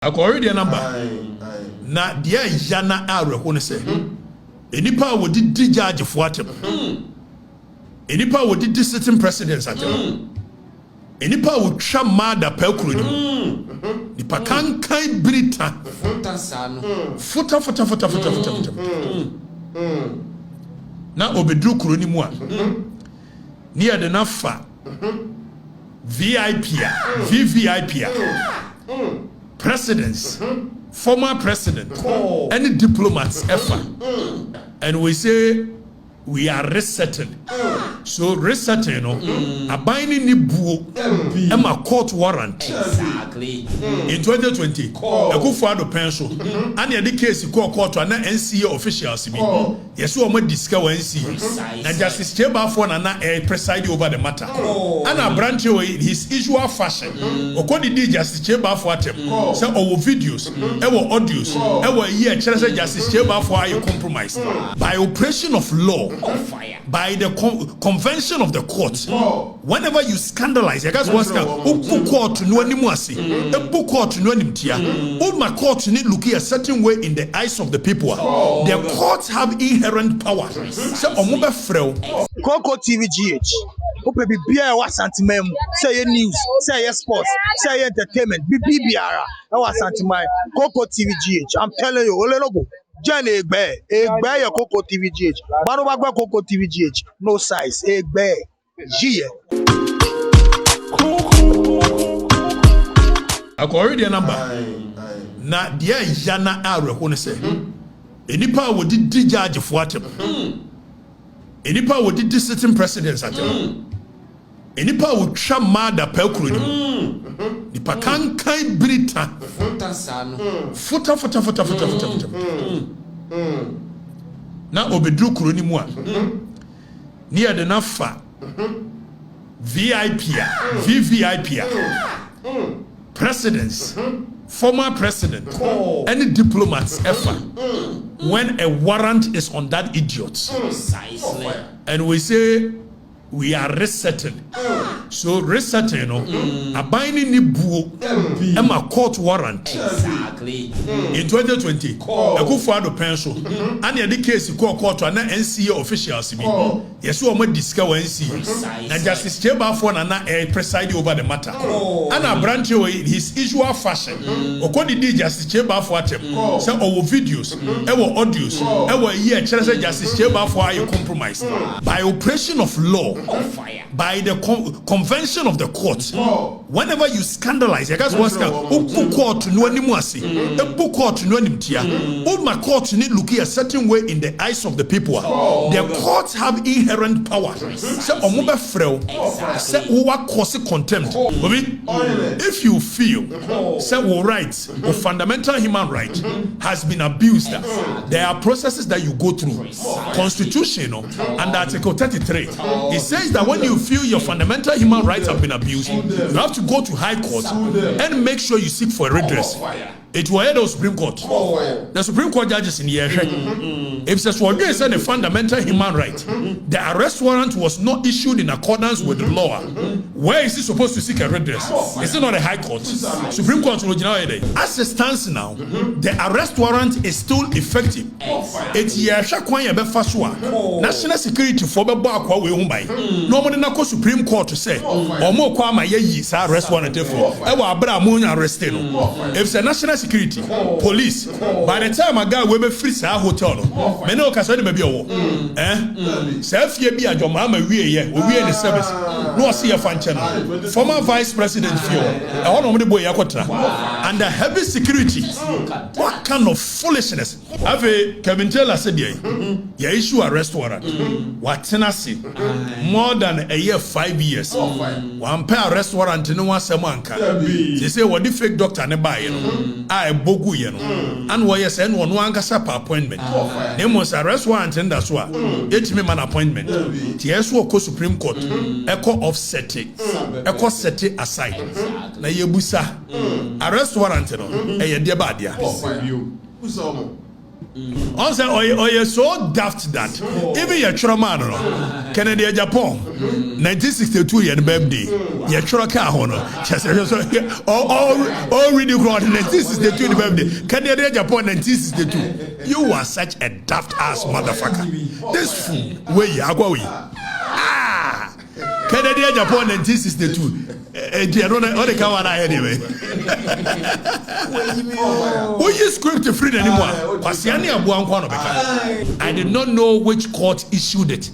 Akɔre deɛ number na deɛ yana awerɛho ne sɛ enipa a wɔdidi judge fo atem enipa a wɔdidi sitting presidents atem enipa a wɔtwa mada pakuro ni nipa kankan brita futa na obeduru kuro ni mu a ni ade na fa VVIP presidents, former president, any diplomats ever. And we say we are resetting. So resetting, you know, a binding ni buo, a court warrant. Exactly. In 2020, a good father pencil, and the case you call court and NCA officials. Yes, we might discover NCA. And Justice Cheba for a preside over the matter. And a branch in his usual fashion. According to Justice Cheba for them, so our videos, our audios, our year, Justice Cheba for a compromise by operation of law. By the convention of the court, whenever you scandalize, I guess what's court to know anymore. A book court to know him. All my courts need look a certain way in the eyes of the people. The courts have inherent power. So, Omoba Frel, Coco TV GH. Ope bibia wa santimem say news say sports say entertainment bibiara wa santimai Coco TV GH. I'm telling you, Olelogo Jenny Egbe your Coco TV GH. Baro bagba Coco TV GH. No size Egbe G. Akɔre deɛ number na deɛ yana awerɛho ne sɛ enipa a wɔdidi judge fo atem enipa a wɔdidi sitting presidents atem enipa a wɔtwa mada pakuro ni nipa kankan brita futa na obeduru kuro ni mu a ni ade na fa VVIP presidents, former president, any diplomats ever, when a warrant is on that idiot. And we say we are resetting. So resetting, you know, a binding ni buo, a court warrant. Exactly. In 2020, a good father pencil, and the case you call court and NCA officials. Yes, we might discover NCA. And Justice Cheba for a preside over the matter. And a branch in his usual fashion. According to Justice Cheba for them, so our videos, our audios, our year, Justice Cheba for a compromise by operation of law. By the convention of the court, whenever you scandalize, I guess what's court to know anymore. A book court to know anymore. All my courts need look a certain way in the eyes of the people. The courts have inherent power. So, Omoba Frel, say what cause contempt. If you feel, say what rights or fundamental human right has been abused, there are processes that you go through. Constitutional and Article 33. It says that when you feel your fundamental human rights have been abused, you have to go to High Court and make sure you seek for a redress. It will head the Supreme Court. The Supreme Court judges in the area. If the Swagger said a fundamental human right, the arrest warrant was not issued in accordance with the law. Where is he supposed to seek a redress? Is it not a High Court? Supreme Court will know it. As it stands now, the arrest warrant is still effective. It's national security for the back we by. Normally, na Supreme Court to say, or more kwama ye arrest warrant for. Ewa abra mo arrested. If it's a national security, police, by the time a guy will be free sa hotel, me no ka so de be owo. Say fie bi ajo Mahama we the service. No see a fan channel. Former vice president fio. E hono de boy yakotra. And the heavy security. What kind of foolishness? Have Kevin Taylor said ye issue arrest warrant. What tenacity? More than a year, 5 years. One pair arrest warrant no one semanka. They say what the fake doctor ne buy I bogu and why yes and one kasa per appointment. They must arrest warrant and that's why 8 man appointment. TS wo Supreme Court echo offset echo set it aside. Na yebusa arrest warrant no e ye de badia. Also, you're so daft that even your trauma, Kennedy, Japan, 1962 year birthday, your trauma, all really grown 1962 birthday, Kennedy, Japan, 1962. You are such a daft ass motherfucker. This fool, where you are going? Ah, Kennedy, Japan, 1962. Anyway. Who you script free anymore? I did not know which court issued it.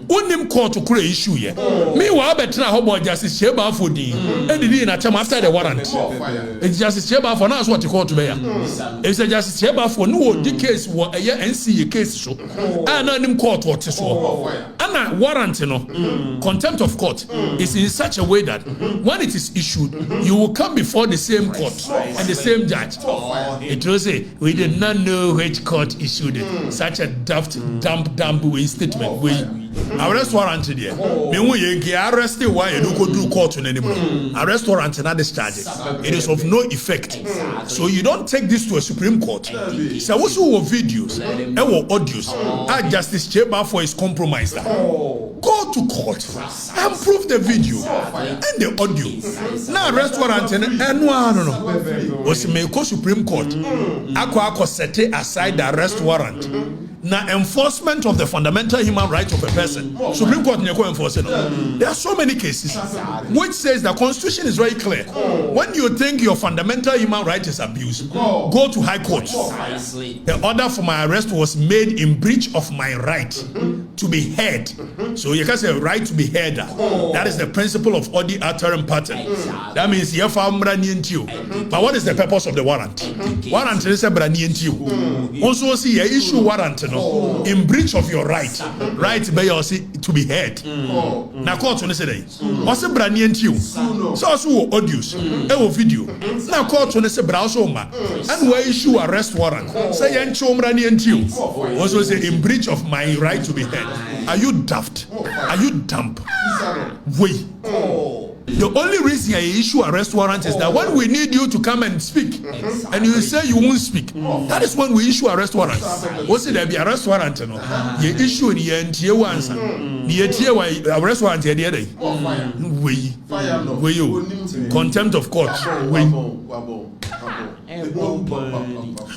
Unim court to create issue here. Meanwhile, better how Justice Sheba for the after the warrant. It's Justice Sheba for now. What you call to be. It's a Justice Sheba for no the case was a year NCA case show. And unim court what is so. And a warrant, contempt of court is in such a way that when it is issued, you will come before the same court and the same judge. It will say, we did not know which court issued it. Such a daft, dumb statement. Arrest warrant there. Me we arrested why you don't go do court on anymore. Arrest warrant and not discharge. It is of no effect. So you don't take this to a Supreme Court. So what's your videos and audios? Justice Cheba for his compromise. Go to court and prove the video and the audio. Now arrest warrant and no. Was me go Supreme Court. Ako set aside the arrest warrant. Now enforcement of the fundamental human right of a person. Supreme Court enforce it. There are so many cases which says the Constitution is very clear. When you think your fundamental human right is abused, go to High Court. The order for my arrest was made in breach of my right to be heard. So you can say right to be heard. That is the principle of odi alteram pattern. That means you found you. But what is the purpose of the warrant? Warrant is a brand new. Also see a issue warrant in breach of your right. Right by your to be heard. Now court on say what's a brand new? So also audios, video. Now court on say browser and we issue arrest warrant. Say also say in breach of my right to be heard. Are you daft? Are you dumb? Wait. The only reason I issue arrest warrant is that when we need you to come and speak, and you say you won't speak, that is when we issue arrest warrant. What's it? There be arrest warrant, no? You issue in the NTA once, the arrest warrant the other day. We you contempt of court.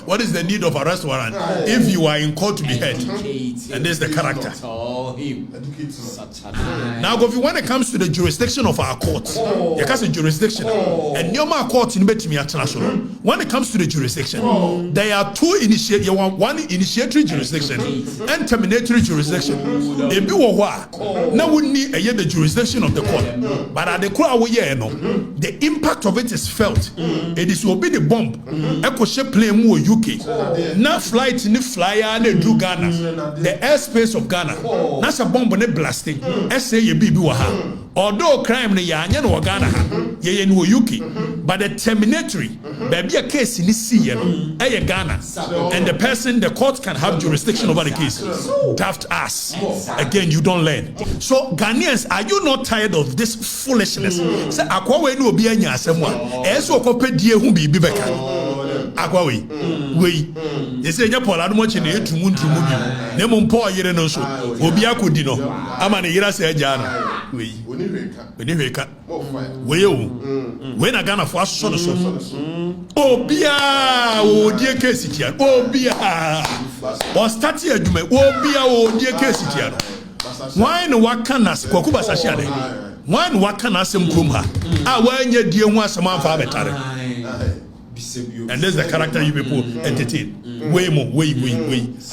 What is the need of arrest warrant if you are in court to be heard? And this is the character. Now, when it comes to the jurisdiction of our courts, because it's jurisdictional, and normal court in international. When it comes to the jurisdiction, there are two one initiatory jurisdiction and terminatory jurisdiction. If you now we need the jurisdiction of the court, but at the crowd the impact of it is felt. It is will be the bomb. Echo ship plane mu UK. Now flight ni flyer ne do Ghana. The airspace of Ghana. Nasa bomb ne blasting. Say ye bibi wa ha. Although crime ne ya anya no Ghana ha. Ye no UK. But the terminatory, baby a case in see Ghana. And the person, the court can have jurisdiction over the case. Daft ass. Again, you don't learn. So Ghanaians, are you not tired of this foolishness? Say akwa we no obi anya asemwa. Eso kope die hu bibi beka. Akwa we they say nya Paul adumochi na etumu bi na mo mpo yire no so obi akodi no ama ne yira se agya na we oni hweka we o we na Ghana for aso so obia o die case tia obia o start adwuma obia o die case tia why no wakanas kwakuba sahia de why no wakanas mkrum ha a wanya die hu asema amfa betare. And there's the character you people entertain. Way more, way.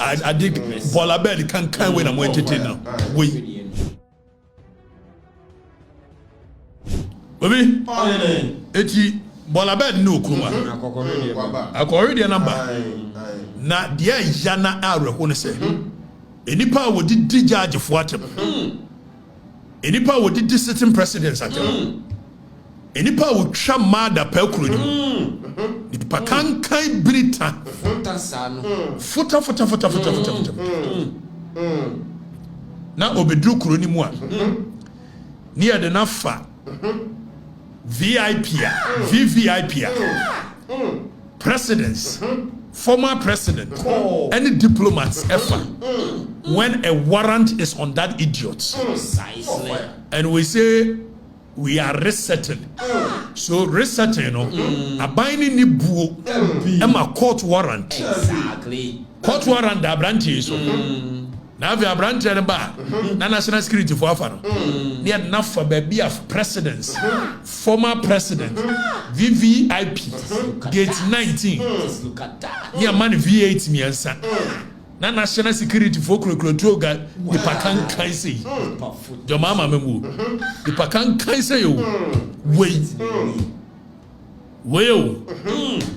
I dig Bola Bell can't when I'm entertain now. Way. Baby, eti Bola Bell no kuma. Akori dia number. Na dia yana are who say. Enipa wo di judge for atem. Enipa wo di sitting presidents atem. Enipa wo twa mada pa kuro ni. Nipa kankai brita futa na obedru kuro ni mu a ni ade na fa VIP presidents, former president, any diplomats ever, when a warrant is on that idiot, and we say we are resetting. So resetting, a binding ni buo, a court warrant. Exactly. Court warrant da branches. Now we are branching ba na national security for afano. Near enough for baby of presidents, former president, VVIP, gate 19. Look at that. Near man V8 miansa. Na national security for Krotroga, the Pakan Kaisi. Your mama memu. The Pakan Kaisi yo. Well,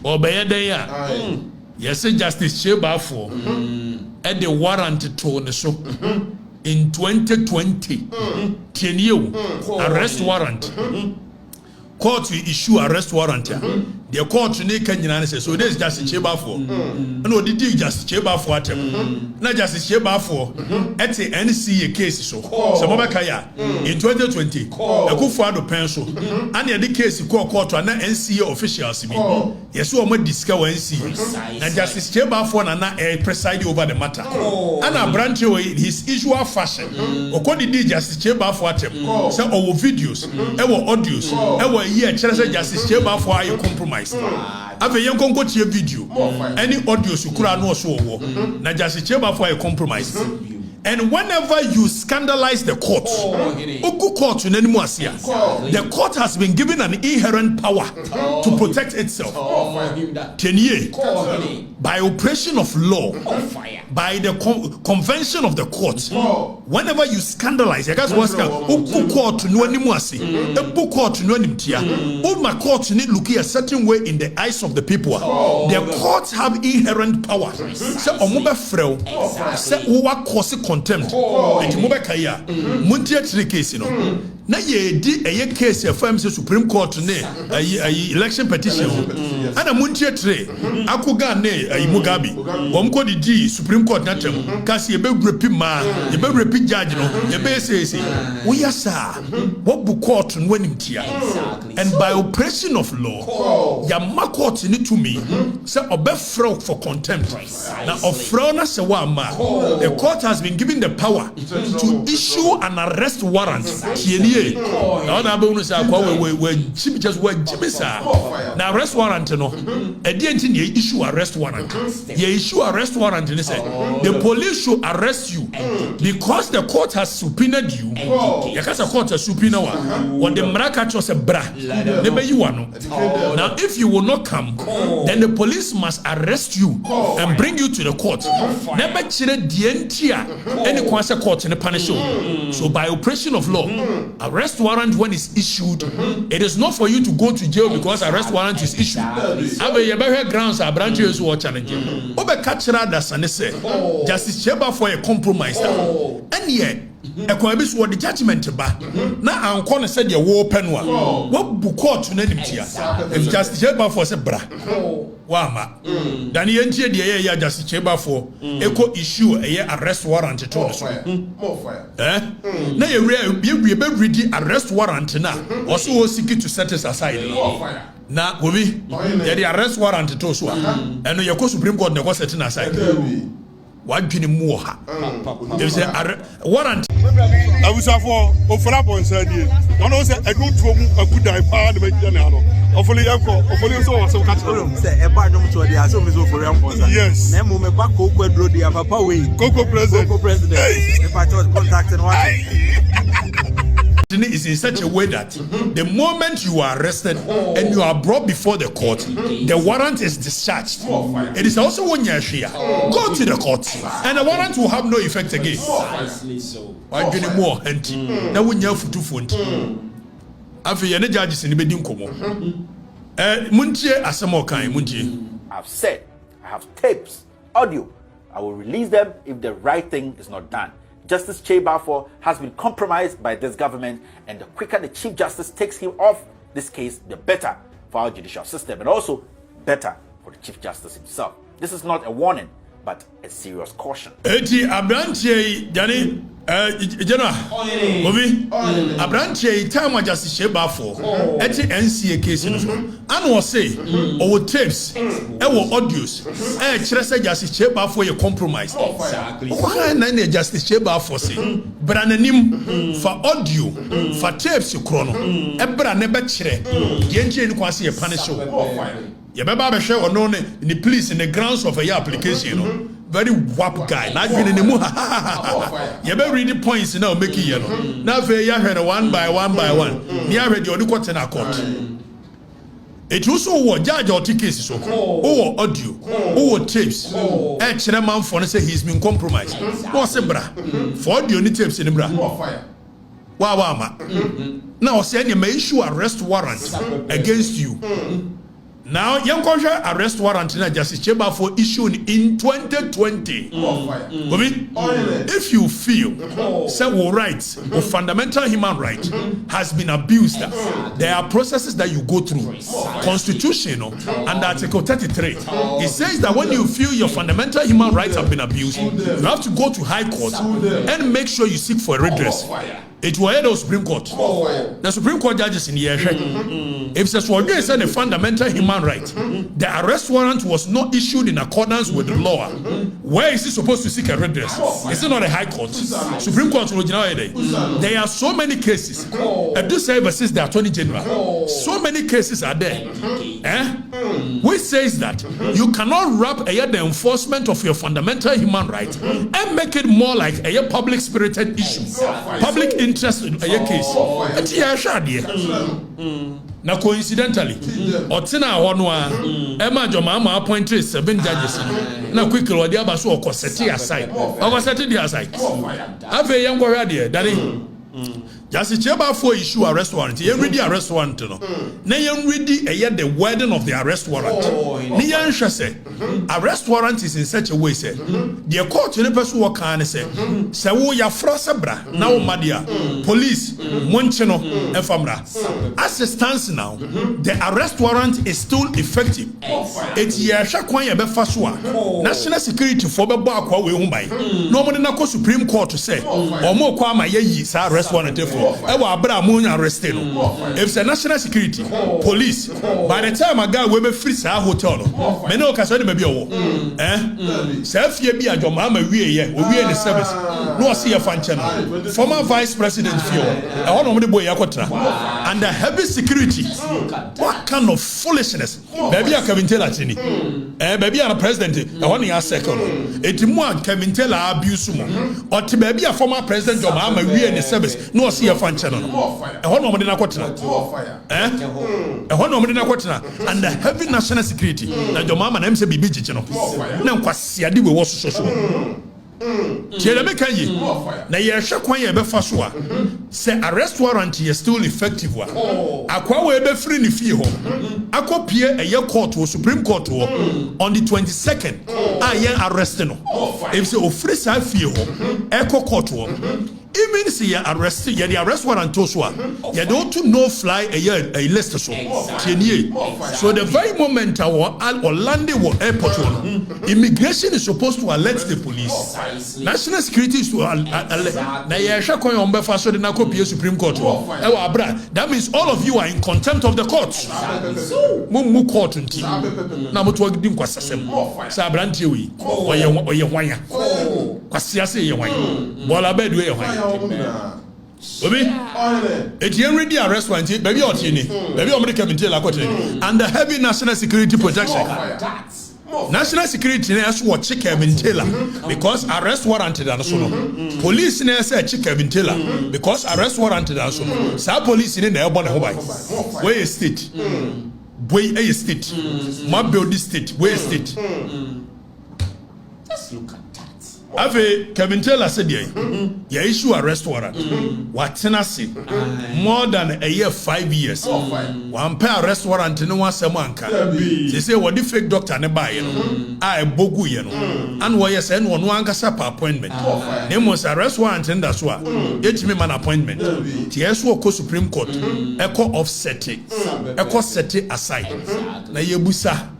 Obeyadaya. Yes, Justice Cheba for at the warrant to so in 2020. 10 year arrest warrant. Court will issue arrest warrant. The court ne Kenyan says so. This is Justice Cheba for. No, the Justice Cheba for atem. Not Justice Cheba for. At the NCA case so. Samabakaya in 2020. A Kufuado pencil. And the case court and NCA officials. Yes, we might discover NCA. And Justice Cheba for na preside over the matter. And a branch his usual fashion. According to Justice Cheba for atem. Some our videos, our audios, our year. Justice Cheba for your compromise. Have a young congo video. Any audio sukura no so na just cheba for a compromise. And whenever you scandalize the court, the court has been given an inherent power to protect itself. 10 years by operation of law, by the convention of the court. Whenever you scandalize, court need look a certain way in the eyes of the people. The courts have inherent power. Contempt. And Mubakaya, Muntia case, na ye di a case of Supreme Court election petition. And a Muntia tre, Akuga ne a Mugabi, Womko di Supreme Court natem, Cassie a big repeat ma, a big repeat judge, a base says, we are sir, what book court and winning tia. And by operation of law, Yama court in it to me, say a befrog for contempt. Now of Frona Sawama, the court has been given the power to issue an arrest warrant. Now arrest warrant no. A DNT issue arrest warrant. You issue arrest warrant and say the police should arrest you because the court has subpoenaed you. Yakasa court has subpoenaed when the mraka chose a bra. Never you want. Now if you will not come, then the police must arrest you and bring you to the court. Never chire DNT any consequence court in the punish. So by operation of law, arrest warrant when it's issued, it is not for you to go to jail because arrest warrant is issued. Have grounds are branches or challenging. Obe catcher that's an essay. Justice Cheba for a compromise. And yet, a coabis what the judgment ba. Now I'm corner said your war penwa. What book court to name here? If Justice Cheba for a bra. Wama. Then you enter the air Justice Cheba for echo issue a arrest warrant to us. More fire. Now you ready arrest warrant now. Also seek to set us aside. Now we the arrest warrant to us. And your Supreme Court never setting aside. What do you more? There's a warrant. I was for Ofrapon said, one also a good a good part of the hopefully, so catch say a bar to the assume for yes. Nemo me back Coco Brody, Papa way. Coco President. If I thought contacting one. Is in such a way that the moment you are arrested and you are brought before the court, the warrant is discharged. It is also when you are here. Go to the court, and the warrant will have no effect again. Why do you more? And now we know for 2 funds. After any judges in the bedroom, Muntie Asamokai, Muntie. I've said, I have tapes, audio. I will release them if the right thing is not done. Justice Cheba has been compromised by this government, and the quicker the Chief Justice takes him off this case, the better for our judicial system, and also better for the Chief Justice himself. This is not a warning, but a serious caution. Eti abrantie Jani General, Obi, a branch a time I just sheba for NCA case. And was say, our tapes, our audios, Chester just sheba for your compromise. Why none justice sheba for say, Brananim for audio, for tapes you chrono, Ebra never chere, Yenji in Kwasi a punish show. Yababa share or known in the police in the grounds of a application. Very wap guy. Not been in the mood. You better read the points now, make it now. You heard one by one. You heard your court in a court. It also was judge or tickets, so audio, tapes. Actually, man for say he's been compromised. What's a bra? For audio tapes in the bra. Wow, now send you may issue arrest warrant against you. Now, young culture arrest warrant in Justice Chamber for issued in 2020. If you feel civil rights or fundamental human right has been abused, there are processes that you go through. Constitutional and Article 33. It says that when you feel your fundamental human rights have been abused, you have to go to High Court and make sure you seek for a redress. It will head of Supreme Court. The Supreme Court judges in the year. If the Swagay said a fundamental human right, the arrest warrant was not issued in accordance with the law. Where is he supposed to seek a redress? Is it not a High Court? Supreme Court will there are so many cases. And this versus the Attorney General. So many cases are there. Which says that you cannot wrap the enforcement of your fundamental human right and make it more like a public spirited issue. Public interest in a case. Now coincidentally, Otina Honwa, Emma Mahama appointed 7 judges. Now quickly, what the Abaso or set aside. Set aside. Have a young warrior, Daddy. Just a for issue arrest warrant. You read the arrest warrant. No, you read the wording of the arrest warrant. Niyansha say arrest warrant is in such a way. Say the court in the person who can say, "Say wo ya frosebra now madia police moncheno efamra." As it stands now, the arrest warrant is still effective. It's yasha kwan ya befa so a national security for bebo akwa we hu bai. No mo na ko Supreme Court to say omo kwa ma yi sa arrest warrant. If it's a national security, police, by the time a guy will be free sa hotel, many occasions may be a war. Self ye be a Mahama we in the service. No see a fan channel. Former Vice President Fio, I want to boy Yakotra, and the heavy security. What kind of foolishness? Baby, I can tell Latini. Baby, I'm a president. I want to ask second. It's more can tell abuse or to baby a former president of Mahama we in the service. No see a fan channel. And the heavy national security. Now your mama name say BBG channel. Now kwasi adi we was so. Okatekyie na yesha kwan ye be fa so a say arrest warrant is still effective wa akwa we be free ni fie ho akopie eye court wo Supreme Court wo on the 22nd a ye arrest no if say o free sa fie ho echo court wo even see you arrest the arrest warrant to so you don't no fly a list so so the very moment our Orlando airport immigration is supposed to alert the police. National security is to Supreme Court. That means all of you are in contempt of the court. It's already arrest warrant, baby or tini, baby or medical and the heavy national security protection. National security is what check Kevin Taylor because arrest warranted and so on. Police say check Kevin Taylor because arrest warranted and so on. Some police in the airborne where is state? Where is state? My build this state, where is state? Let's look at that. Ave Kevin Taylor said yeah, issue arrest warrant. What Tennessee more than a year 5 years. One pair arrest warrant no one semanka. They say what the fake doctor ne buy I bogu and why yes and one kasa per appointment. They must arrest warrant and that's what it me man appointment. TS wo ko Supreme Court echo offset echo set aside. Na yebusa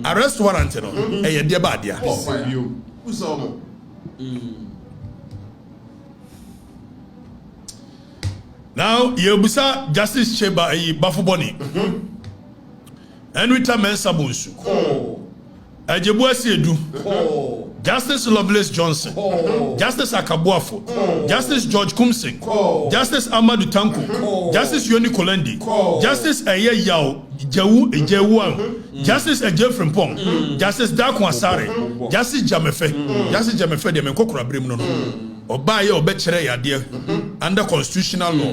arrest warrant no e ye de badia. Now, Yebusa Justice Cheba Bafuboni. Enrita Mensa Bunsu. Ajebuasi Edu. Justice Lovelace Johnson, Justice Akabuafo, Justice George Kumsing, Justice Amadou Tanko, Justice Yoni Kolendi, Justice Aye Yao Jewuang, Justice Eje Frimpong, Justice Dakwa Sare, Justice Jamefe de Menkokura Brimno. Obaye obechere yade under constitutional law.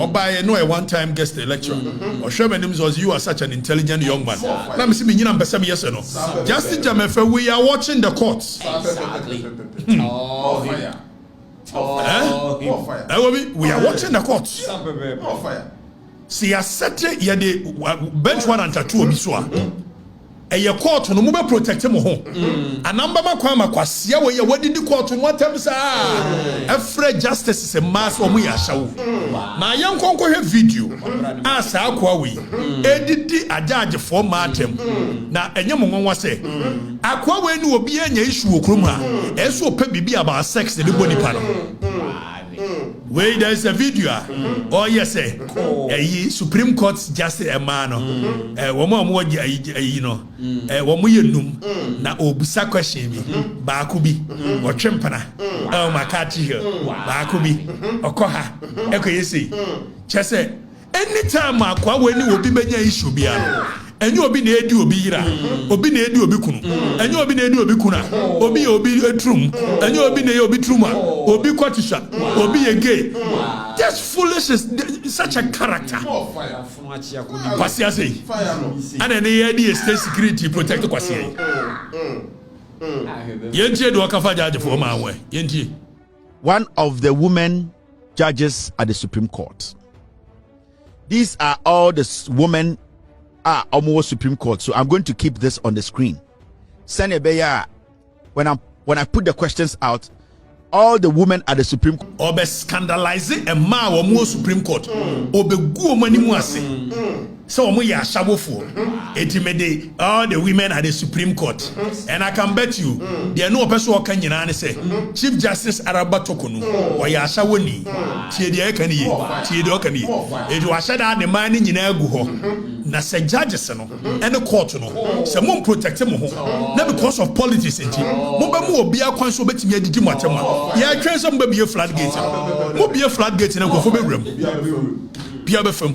Obaye no a one-time guest lecturer. Oshemenim was you are such an intelligent young man. Let me see me nyina mpesa me yes no. Justice Jamefe, we are watching the courts. Exactly. Fire. Fire. We are watching the courts. Fire. See ya set ye de bench warrant atu obi so a. Eye court no mo be protect mo ho. Anamba makwa makwasia we ye wadidi court no atem sa. Efre justice is a mass omo ya hyawo. Na ye nkonko hwe video. Asa akwa we. Edidi ajaje for matem. Na enye mo nwanwa se. Akwa we ni obi anya issue okrom ha. Eso pe bibi about sex de body pa no. Wait, there is a video. Oh yes, Supreme Court Justice a man. You know, woman na obusa question me. Bakubi or Chempana. Oh my catchy here. Bakubi Okoha. Ekoyesi. Chese. Anytime akwa when you will be many issue biano. And you be near you be ira, obi near you be kun, and you be near you be kuna, obi a trum, and you be near be truma, obi quatisha, obi a gay. Just foolish is such a character. Kwasiase. And then the idea is state security protect Kwasiase. Yentie do akafa judge for my way. Yentie. One of the women judges at the Supreme Court. These are all the women almost Supreme Court, so I'm going to keep this on the screen. Senebeya, when I put the questions out, all the women at the Supreme Court. Obe scandalizing a ma or more Supreme Court. Obe go money muase. So we are shabofo. Etimede all the women at the Supreme Court. And I can bet you there are no person who can say Chief Justice Araba Tokonu or ya shawoni. Chidi ekani. Chidi okani. It was said that the man in Guho. Na se judges no and the court no. Se mum protect him not because of politics. Mumba mu obi akwan so betimi adidi matema. Yeah, train some baby a floodgate. Mo be a floodgate in a go for room. Pia befam.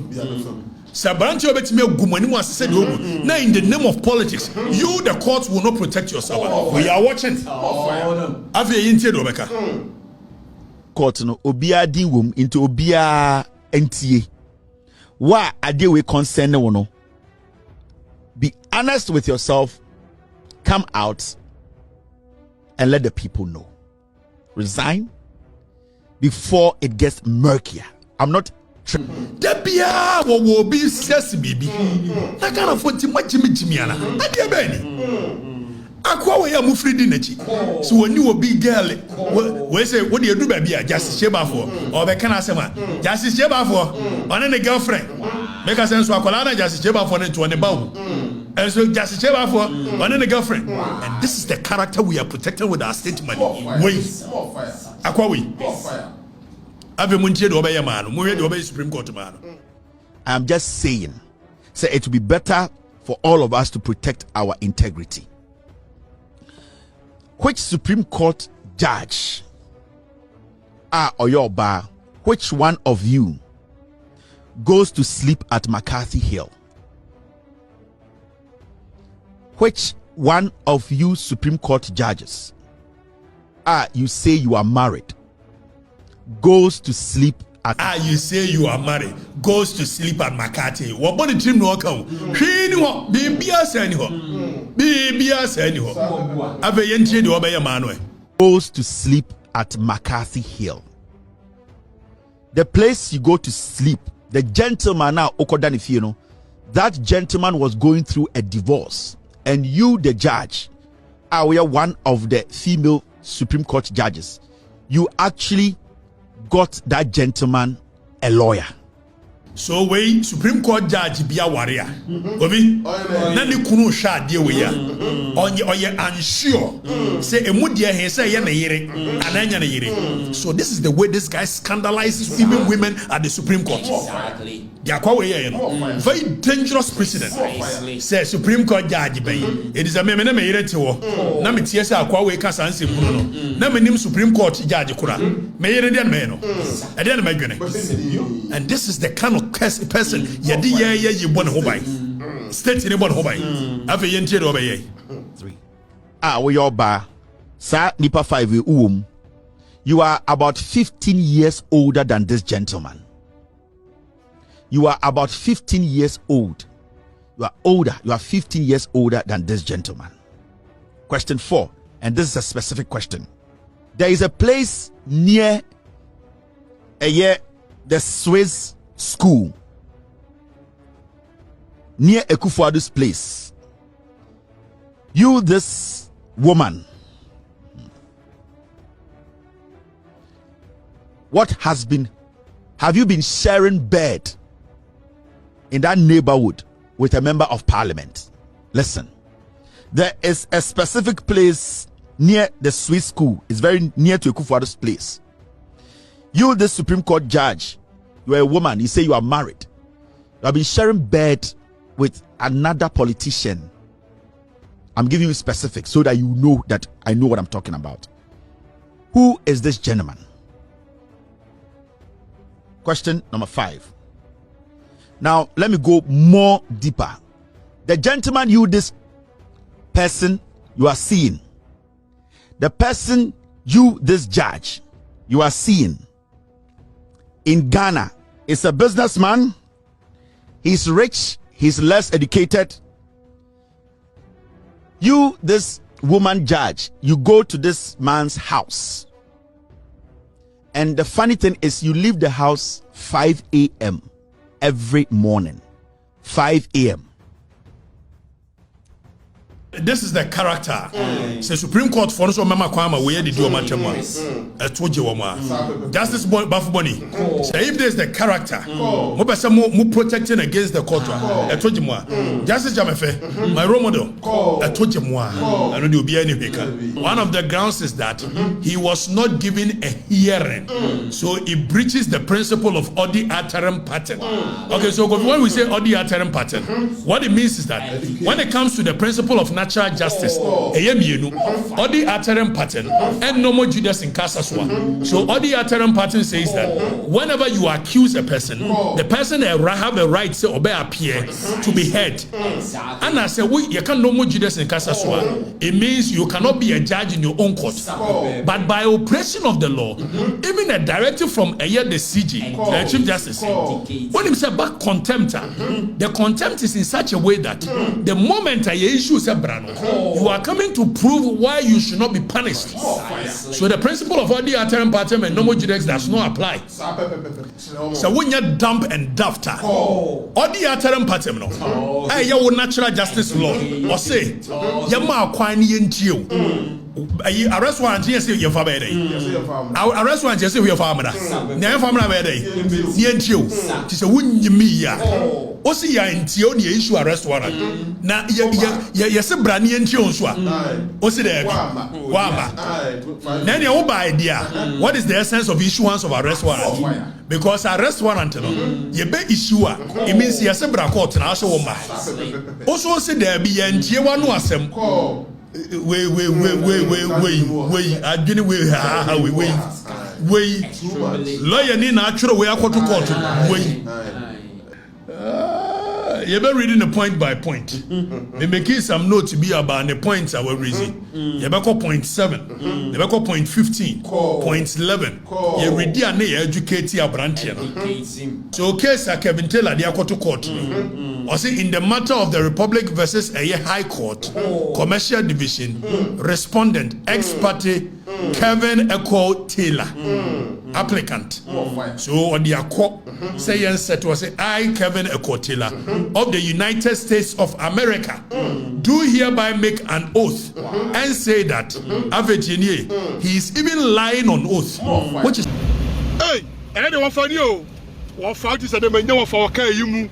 Sabanti obetime gumani mu asese de ogu. Now in the name of politics, you the court will not protect yourself. We are watching. Ave yintie do beka. Court no obia din wom into obia entie. Wa ade we concern no. Be honest with yourself. Come out and let the people know. Resign before it gets murkier. I'm not Debia wo be says baby. Na kind of what Jimmy ana. Ade beni. Akwa we am free dinechi. So when you will be girl, we say what do you do baby? Justice Cheba for or be can asema. Justice Cheba for on the girlfriend. Make a sense wa kwala na Justice Cheba for to on the bow. And so Justice Cheba for on the girlfriend. And this is the character we are protecting with our statement. Wait. Akwa we. I'm just saying, so it would be better for all of us to protect our integrity. Which Supreme Court judge or your bar, which one of you goes to sleep at McCarthy Hill? Which one of you Supreme Court judges you say you are married goes to sleep at you say you are married goes to sleep at McCarthy? What body dream no account? Bibia send ho. Bibia send ho. Ave yentie de obeye manwe. Goes to sleep at McCarthy Hill. The place you go to sleep, the gentleman now Okodanifie, you know, that gentleman was going through a divorce, and you, the judge, are one of the female Supreme Court judges. You actually got that gentleman a lawyer. So we Supreme Court judge be a warrior. Obi na ni kunu sha de we ya. Oye unsure. Say emudia he say ye na yire ananya na yire. So this is the way this guy scandalizes even women at the Supreme Court. Exactly. They are quite very dangerous precedent. Say Supreme Court judge be. It is a me na me yire te wo. Na me tie say akwa we ka sanse kunu no. Na me nim Supreme Court judge kura. Me yire de me no. E de na me dwene. And this is the kind of person yedi ye bon hobai. State in bon hobai. Ave yentie do be ye. 3. We your ba. Sa nipa 5 uum. You are about 15 years older than this gentleman. You are about 15 years old. You are older. You are 15 years older than this gentleman. Question 4. And this is a specific question. There is a place near the Swiss school. Near Ekufuadu's place. You, this woman, have you been sharing bed in that neighborhood with a member of parliament? Listen, there is a specific place near the Swiss school. It's very near to Ekufuadu's place. You, the Supreme Court judge, you are a woman, you say you are married. You have been sharing bed with another politician. I'm giving you specifics so that you know that I know what I'm talking about. Who is this gentleman? Question number 5. Now, let me go more deeper. The gentleman this person you are seeing, the person this judge you are seeing in Ghana is a businessman. He's rich, he's less educated. You, this woman judge, you go to this man's house. And the funny thing is, you leave the house 5 a.m. every morning. 5 a.m. This is the character. Say Supreme Court for so mama kwama we dey do matemwa. Etoje wo ma. Justice Bafuboni. Say if there's the character, mo be say mo protecting against the court. Etoje mo. Justice Jamefe, my role model. Etoje mo. I know dey obi any fake. One of the grounds is that he was not given a hearing. So it breaches the principle of odi aterim pattern. Okay, so when we say odi aterim pattern, what it means is that when it comes to the principle of natural justice, odi aterim pattern and no more Judas in Kasaswa. So odi aterim pattern says that whenever you accuse a person, the person have a right to obey appear to be heard. And I say you can no more Judas in Kasaswa. It means you cannot be a judge in your own court. But by operation of the law, even a directive from the CG, the Chief Justice, when he said back contempt, the contempt is in such a way that the moment I issue you are coming to prove why you should not be punished. So the principle of odi aterim pattern and normal judex does not apply. So when you dump and dafter, odi aterim pattern no, hey, your natural justice law, or say, yama kwani yentio. Arrest warrant yes your father arrest warrant yes your father na family be dey yentio ti say wunyimi ya o si ya ntio na issue arrest warrant na yes bra na yentio nso a o si dey wama na ne wo ba idea. What is the essence of issuance of arrest warrant? Because arrest warrant no ye be issue a it means yes bra court na so wo ma also say there be yentie wa no asem we adwene we lawyer ni na atwere we akoto court you be reading the point by point. Me making some notes to be about the points I was raising. You be call point 7, you be call point 15, point 11. You read the and educate your branch. So case Kevin Taylor the akoto court. Or say in the matter of the Republic versus a High Court, Commercial Division, respondent ex parte Kevin Echo Taylor, applicant. So on the accord, say yes, set was say I Kevin Echo Taylor of the United States of America do hereby make an oath and say that he is even lying on oath, which is hey, and anyone for you. What fact is that the man of our care you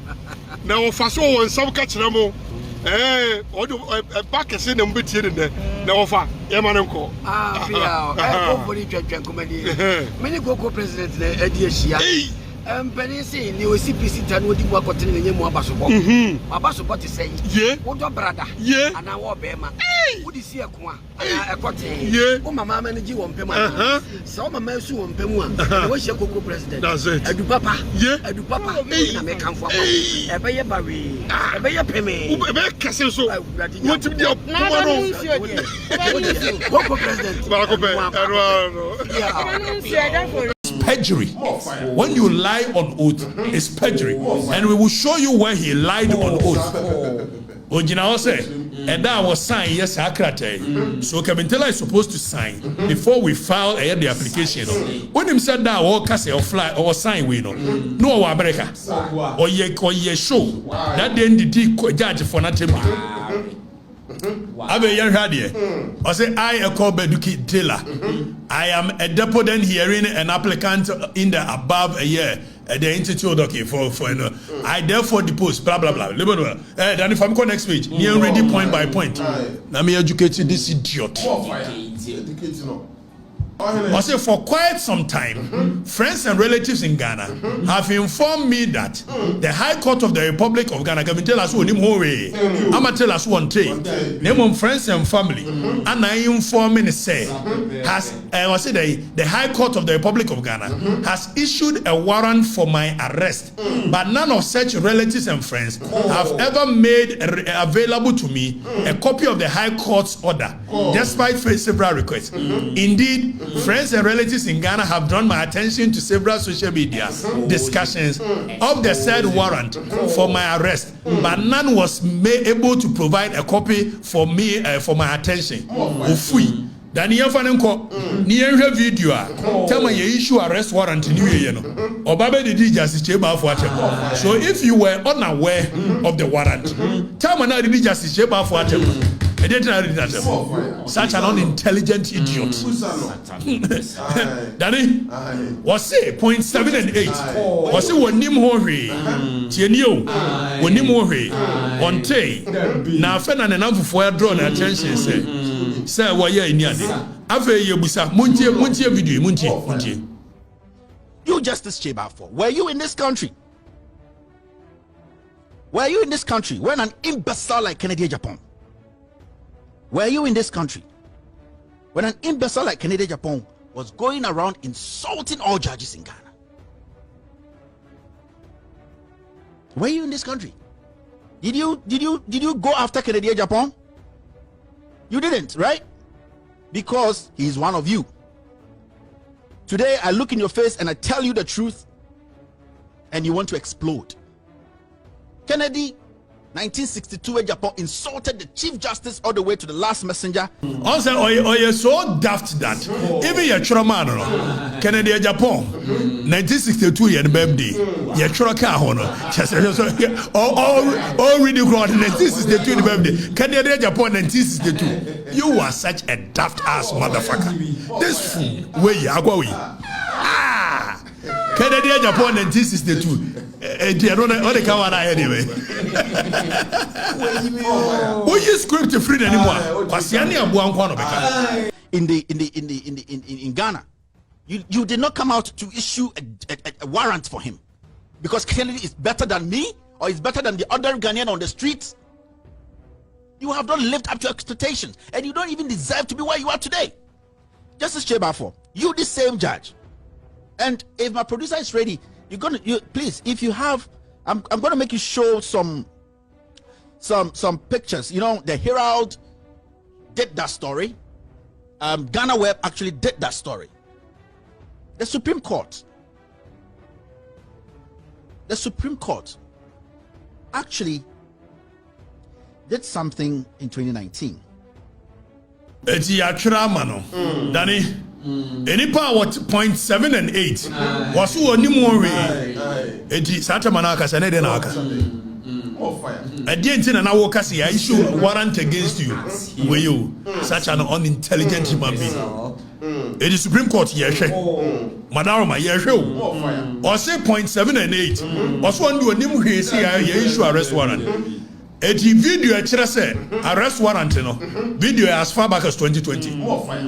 now for so and some catch them all. Or back a sin and bit in there. Now for Yamanko. Hopefully, comedy. Many Coco president, Eddie. Penny saying you will see PC and would you work on the name of Abasobo? Abasobo is saying, yeah, what your brother, yeah, and our Bema. Would you see a qua? A cotton, yeah, oh, my mamma and you on Pema. So my man soon Pema. What's your Coco president? Does it? I do papa, yeah, I do papa. I may come for a bay barry, a bay payme. What to be your Coco president? Perjury. When you lie on oath, it's perjury. And we will show you where he lied on oath. Ojina say, and that was signed, yes, Akrate. So Kabintela is supposed to sign before we file the application. When him said that, or cast or fly or sign, we know. No, America. Or ye show that then the judge for nothing. I say I a call Beduki Taylor. I am a deponent hearing an applicant in the above a year at the institute for I therefore depose blah blah blah. Then if I'm going next page, near ready point by point. Let me educate this idiot. I say for quite some time, friends and relatives in Ghana have informed me that the High Court of the Republic of Ghana can tell us who I'ma tell us one thing. Name of friends and family, and I inform me say has the High Court of the Republic of Ghana has issued a warrant for my arrest, but none of such relatives and friends have ever made available to me a copy of the High Court's order, despite several requests. Indeed, friends and relatives in Ghana have drawn my attention to several social media discussions of the said warrant for my arrest, but none was able to provide a copy for me for my attention. Ofui. Daniel Fanenko, near video, tell me you issue arrest warrant in you. Or Baba did justice chamber for them. So if you were unaware of the warrant, tell me now the justice chamber for them. Such an unintelligent idiot. Danny, was it 0.7 and 8? Was it one Nimhori? Tienio, one Nimhori, on Tay. Now, Fen and enough for drawn attention, say, why you're in Yadi. Ave Yobusa, Muntia video, Munti. You Justice Chebafo, were you in this country? Were you in this country when an imbecile like Kennedy Japan? Were you in this country when an imbecile like Kennedy Japan was going around insulting all judges in Ghana? Were you in this country? Did you go after Kennedy Japan? You didn't, right? Because he is one of you. Today I look in your face and I tell you the truth, and you want to explode. Kennedy 1962, Japan insulted the Chief Justice all the way to the last messenger. Also, you're so daft that even your trauma, Kennedy Japan, 1962 year birthday, your trauma, already grown 1962 birthday, Kennedy Japan 1962. You are such a daft ass motherfucker. This fool, where you are going? Kennedy Japan 1962. Anyway. We use script to free anymore. In Ghana, you did not come out to issue a warrant for him because Kennedy is better than me or is better than the other Ghanaian on the streets. You have not lived up to expectations, and you don't even deserve to be where you are today. Justice Chebafo, you the same judge. And if my producer is ready, please, if you have, I'm gonna make you show some pictures. You know, the Herald did that story. Ghana Web actually did that story. The Supreme Court actually did something in 2019. It's Yachramano, Danny. Any power 0.7 and 8 was who any more. It is Satamanaka Sanedanaka. A DNT and our Cassie, I issue a warrant against you. Were you such an unintelligent human being? It is Supreme Court, yes, Madam, yes, or say 0.7 and 8. Also, one do a new issue arrest warrant. A video say arrest warrant no video as far back as 2020.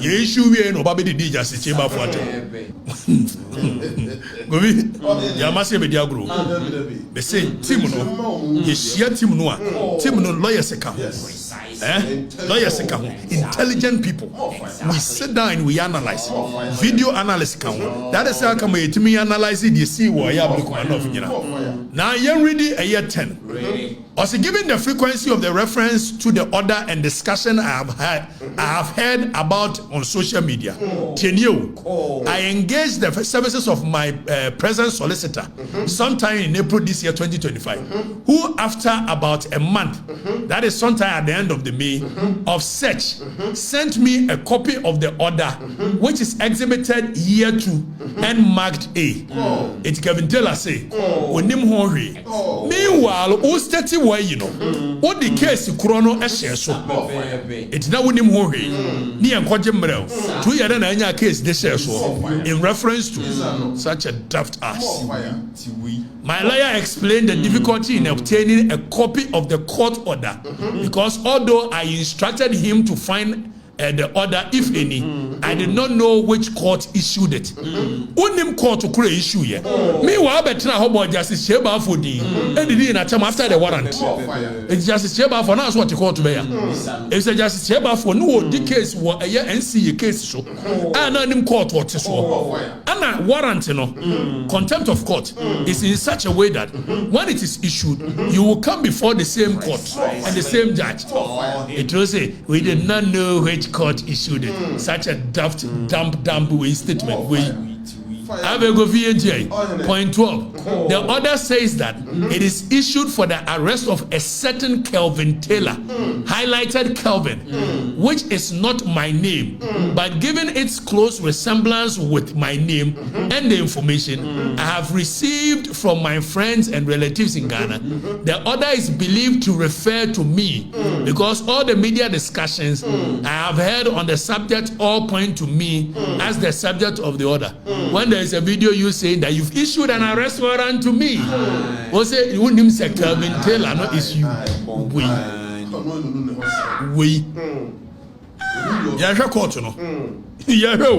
Ye issue we no baby di just chamber for it. Gobi ya mase be dia gro. Be say team no ye share team no lawyers ka ho. Lawyers ka ho. Intelligent people. We sit down and we analyze. Video analysis ka ho. That is how come we analyze the see what ya be ko na. Now you ready a year 10. Also, given the frequency of the reference to the order and discussion I have heard about on social media, I engaged the services of my present solicitor sometime in April this year, 2025, who after about a month, that is sometime at the end of the May, of search, sent me a copy of the order, which is exhibited here to and marked A. It's Kevin Taylor say, meanwhile, who stated why you know what the case chrono share so it's now with him hurry near Kojimbrel 2 years and a case they share so in reference to such a daft ass. My lawyer explained the difficulty in obtaining a copy of the court order because although I instructed him to find the order, if any, I did not know which court issued it. Unim court to create issue here. Meanwhile, better how about Justice Cheba for the and after the warrant. It's Justice Cheba for now. What you call to be. It's a Justice Cheba for no the case what a year NCA case so. And unim court what is so. And a warrant, you know, contempt of court is in such a way that when it is issued, you will come before the same court and the same judge. It will say we did not know which court issued it. Such a daft, dump way statement. Point 12. The order says that it is issued for the arrest of a certain Kelvin Taylor, highlighted Kelvin, which is not my name, but given its close resemblance with my name and the information I have received from my friends and relatives in Ghana, the order is believed to refer to me because all the media discussions I have heard on the subject all point to me as the subject of the order. When there is a video you saying that you've issued an arrest warrant to me, or say you wouldn't say Kelvin Taylor not issue. We Yahya court no. Yahya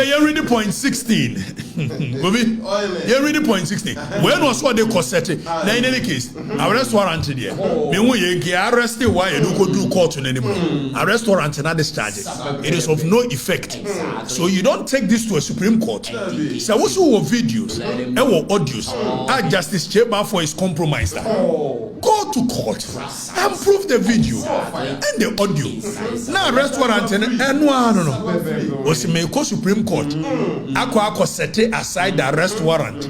you read the point 16. You read the point 16. When was what they concerted? Now in any case, arrest warrant there. Meanwhile, you get arrested why you don't go do court anymore. Arrest warrant and other charges. It is of no effect. So you don't take this to a Supreme Court. So what's your videos and audios? Justice Cheba for his compromise. Go to court and prove the video and the audio. Now arrest warrant and no. Was may go Supreme Court. Ako set aside the arrest warrant.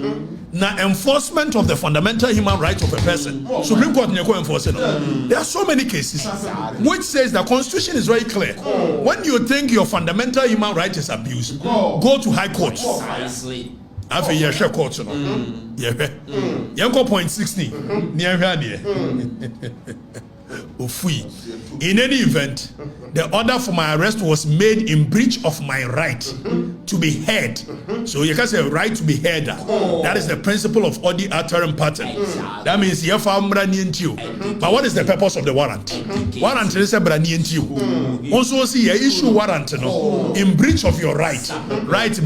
Now enforcement of the fundamental human right of a person. Supreme Court never enforce it. There are so many cases which says the Constitution is very clear. When you think your fundamental human right is abused, go to High Court. Have a year court. Yeah, point 16. Near here. In any event, the order for my arrest was made in breach of my right to be heard. So you can say right to be heard. That is the principle of odi alterum pattern. That means you have. But what is the purpose of the warrant? Warrant is a brand new. Also see a issue warrant in breach of your right. Right to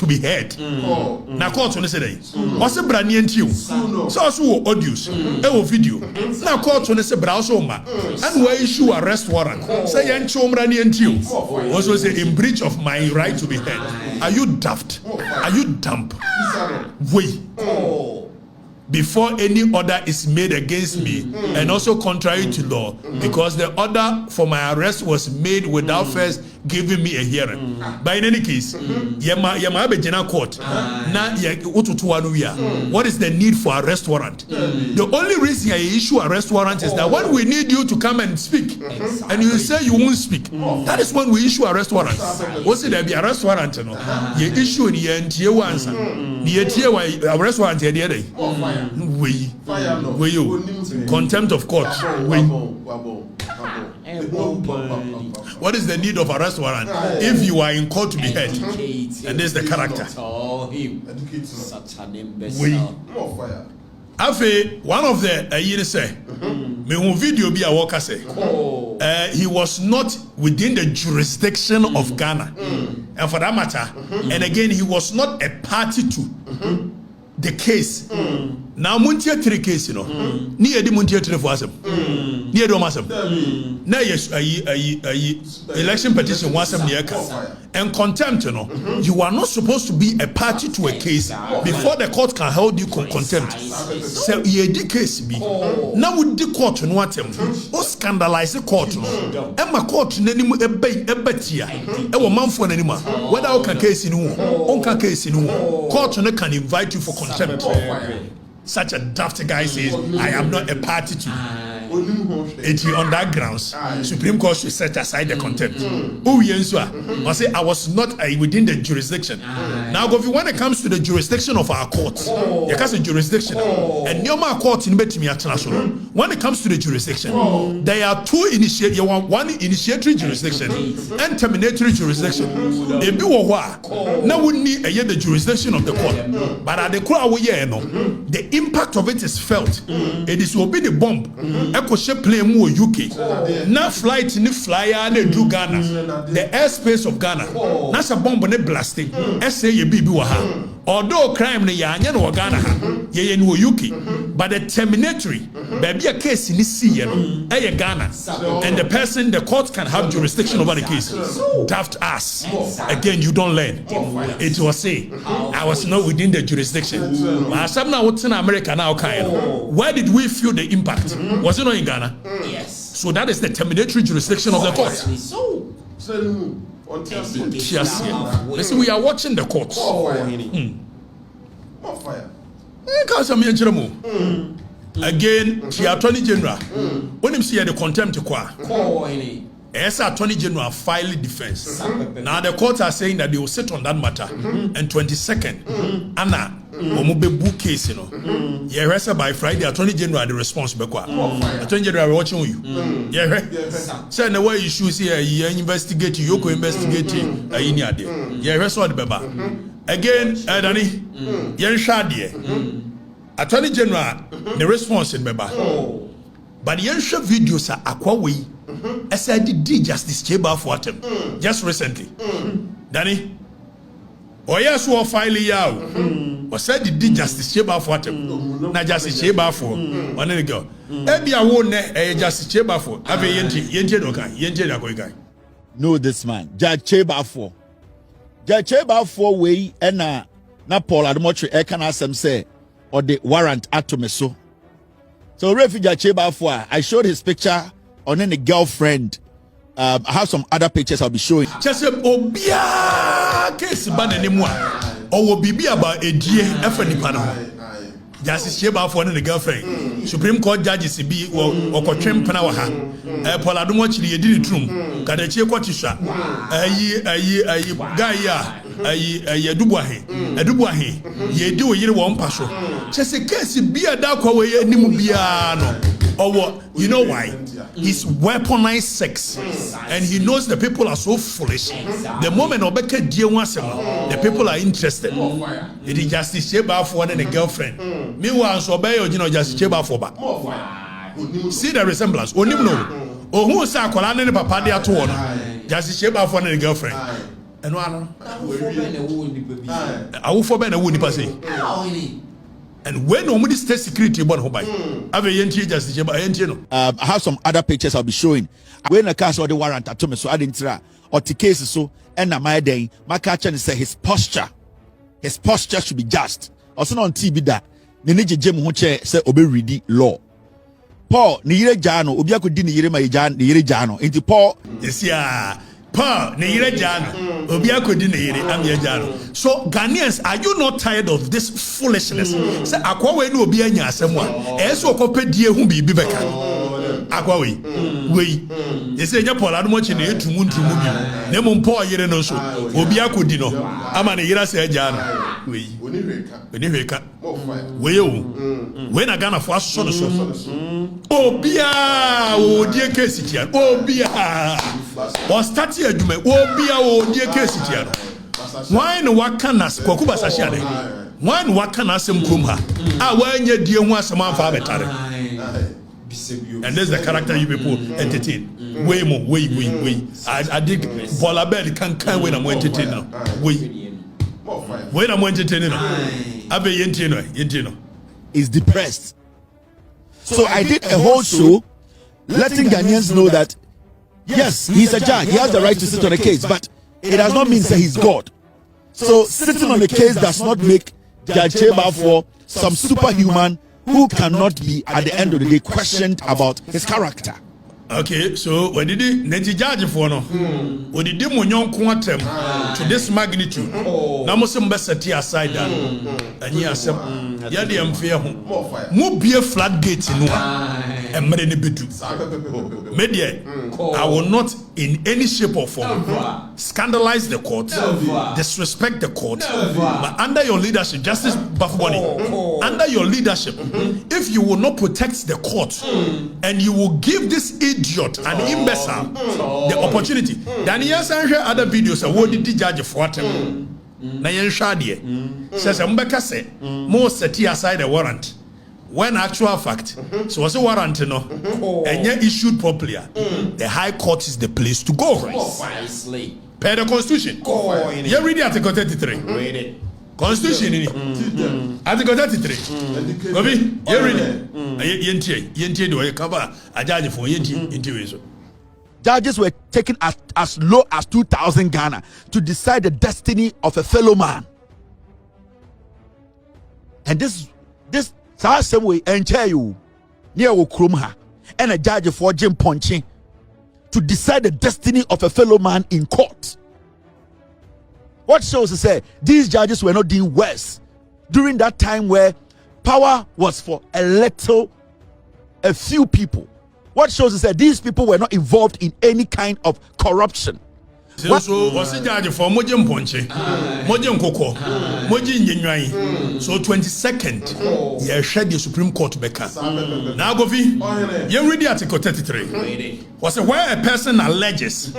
be heard. Now court on say what's a brand new? So also audios, video. Now court on say and where issue arrest warrant. Say also say in breach of my right to be heard. Are you daft? Are you dumb? Wait. Before any order is made against me and also contrary to law, because the order for my arrest was made without first giving me a hearing. But in any case, yama be court. Na what is the need for arrest warrant? The only reason I issue arrest warrant is that when we need you to come and speak, and you say you won't speak, that is when we issue arrest warrant. What's it? There be arrest warrant, you issue in the answer. Arrest warrant the other day. We you contempt of court. What is the need of arrest warrant if you are in court to be heard? And this is the character. One of the say, me video be a worker say, he was not within the jurisdiction of Ghana, and for that matter, and again he was not a party to the case. Now muntia 3 case, you know. Ni edi muntia 3 for asem. Ni edi omasem. Na yes election petition wasem ni eka. And contempt, you know. You are not supposed to be a party to a case before the court can hold you contempt. So ye di case be. Na would the court no atem. O scandalize the court no. Emma court nanimu ebetia. Ewo manfo nanima. Whether o can case in who, on can case in who. Court no can invite you for contempt. Such a daft guy says, I am not a party to. On that grounds, Supreme Court should set aside the contempt. I say I was not within the jurisdiction. Now, when it comes to the jurisdiction of our courts, because the jurisdiction and normal court in international. When it comes to the jurisdiction, there are two one initiatory jurisdiction and terminatory jurisdiction. Now we need the jurisdiction of the court, but at the crowd the impact of it is felt. It is will be the bomb. Plane mu UK. Na flight ni flyer na do Ghana. The airspace of Ghana. Na sa bomb ne blasting. Say ye bibi wa ha. Although crime ne ya anya no Ghana ha. Ye no UK. But the terminatory, baby a case in this sea, Ghana. And the court can have jurisdiction over the case. Daft ass. Again, you don't learn. It was say, I was not within the jurisdiction. What's in America now? Where did we feel the impact? Was it not in Ghana? Yes. So that is the terminatory jurisdiction of the court. Listen, we are watching the courts. Again, the Attorney General, when him see the contempt as Attorney General file defense. Now the courts are saying that they will sit on that matter. And 22nd, Anna, book case, you know. Yeah, rest by Friday, Attorney General the response. Attorney General watching you. Yeah, say the way you should see you investigate, you go investigate. Yeah, rest on the baba. Again, Danny, Yen Shadie. Attorney General the response in baba. But the answer videos are aquaway. As I did Justice Cheba for them just recently. Danny, oh yes, we file yaw. Or said did Justice Cheba for them. Not Justice Cheba for one any girl. Ebi a won Justice Cheba for. Have a yente guy. Know this man, Judge Cheba for. Judge Cheba for way and na Paul Admotre Ekana Sam say or the warrant atomeso. So refugee Cheba for I showed his picture on any girlfriend. I have some other pictures I'll be showing. Just obia case ban anymore. Or will be about a dear effort panel. Justice Cheba for the girlfriend. Supreme Court judges be or Kotrim Panawaha. Paul Adumochi did it room. Kadachi Quatisha. A Dubuahe. Ye do a one passion. Just a case be a dark away Nimubiano. Or what? You know why? He's weaponized sex, and he knows the people are so foolish. The moment Obeke dear once the people are interested. It is Justice Cheba for and a girlfriend. Meanwhile, so obey or Justice Cheba for back. See the resemblance. Onimno. Or who say Kolan and Papa de Atuana? Justice Cheba for and a girlfriend. And one I will forbid a woody passing. And when nobody state security about Hobay, I have some other pictures I'll be showing. When a case or the warrant at Thomas, so I didn't try or the case so and my day, my catcher say his posture should be just. Also on TV that the Niji Jim Hoche say obey ready law. Paul, Nire Jano, Obiaku Dini Yirema Jan, Nire Jano, into Paul. Yes, yeah. Pa ne yire jano obi akodi ne yire am ye jano. So Ghanaians, are you not tired of this foolishness? Say akwa we no obi anya asem a e so okopedie hu bibi beka akwa we you say nya Paul adumo chi ne etumu bi ne mo mpo yire no so obi akodi no ama ne yire say jano we oni hweka we o we na Ghana for so so obia o die case tia obia o start adwuma obia o die case tia why no wakanas kwakuba sahia de why no wakanas mkrom ha a wanya die hu asem amfa betare. And there's the character you people entertain. Way more, way. I dig Bola Bed can when I'm entertaining now. When I'm entertaining now. Abe yentino. Is depressed. So I did a whole show letting Ghanaians know that yes, he's a judge, he has the right to sit on a case, but it does not mean that he's God. So sitting on a case does not make Judge Chebafo some superhuman who cannot be at the end of the day questioned about his character. Okay, so when did the judge for no? When did the monyon quantum to this magnitude? Now must be aside that. And he has yadi amfia mo be a floodgate no and many bidu. Media, I will not in any shape or form scandalize the court, disrespect the court, but under your leadership, Justice Bafuboni, under your leadership, if you will not protect the court and you will give this idiot and imbecile the opportunity, then yes, I hear other videos. What did the judge for him? Na yen shade says mbeka say mo set aside a warrant when actual fact so was a warrant no and yet issued properly. The High Court is the place to go. Precisely per the Constitution. You read Article 33. Read it. Constitution in Article 33. Gobi, you read it. Yenti do you cover a judge for yenti. Judges were taken as low as 2,000 Ghana to decide the destiny of a fellow man. And this same way enter you near Okrumha and a judge for Jim Ponchi to decide the destiny of a fellow man in court. What shows to say these judges were not doing worse during that time where power was for a few people. What shows is that these people were not involved in any kind of corruption. So was it judge for Mojim Ponche, Mojim Koko, Mojim Yenwai. So 22nd, you shed the Supreme Court Beka. Now go you read the Article 33. Was where a person alleges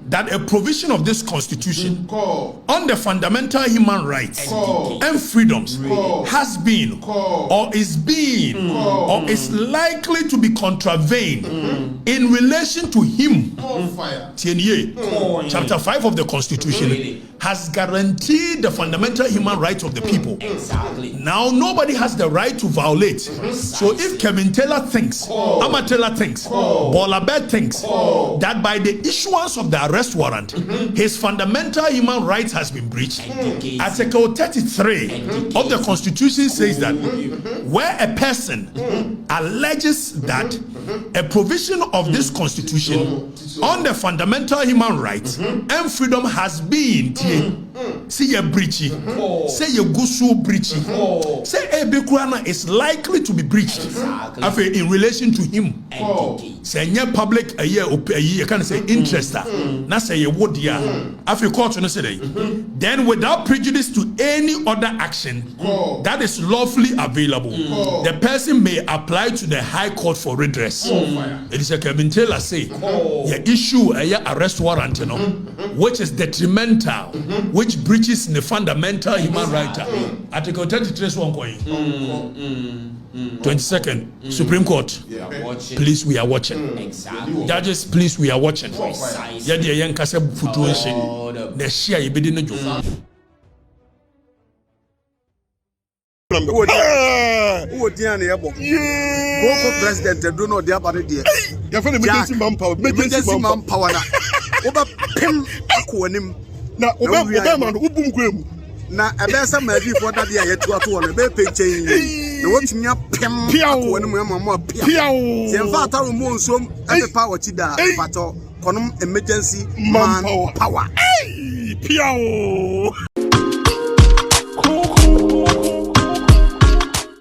that a provision of this Constitution on the fundamental human rights and freedoms has been or is being or is likely to be contravened in relation to him. Chapter 5 of the Constitution has guaranteed the fundamental human rights of the people. Exactly. Now nobody has the right to violate. So if Kevin Taylor thinks, Ama Taylor thinks, Bolabed thinks that by the issuance of the arrest warrant, his fundamental human rights has been breached, Article 33 of the Constitution says that where a person alleges that a provision of this Constitution on the fundamental human rights and freedom has been see a breachy, say a gusu breachy, say a bekurana is likely to be breached in relation to him. Say a public a year can say interest na say a wood ya after court no say then without prejudice to any other action that is lawfully available, the person may apply to the High Court for redress. It is a Kevin Taylor say you issue a arrest warrant, which is detrimental, which breaches the fundamental human right. Article 33 one coin. 22nd Supreme Court. Please, we are watching. Exactly. Judges, please, we are watching. Yadi young kase futu nshi. The share you be no joke. Who Diana Yabo? Go president, do not dare body dear. You're from emergency manpower. Emergency manpower. Over Pim Aquanim. Now, Obama, Ubum Grim. Now, a better maybe for that year to a two on a bed picture. The watching up Pim Piao and Mamma Piao. The father will moon some and the power Chida, but konom emergency manpower. Hey, piao.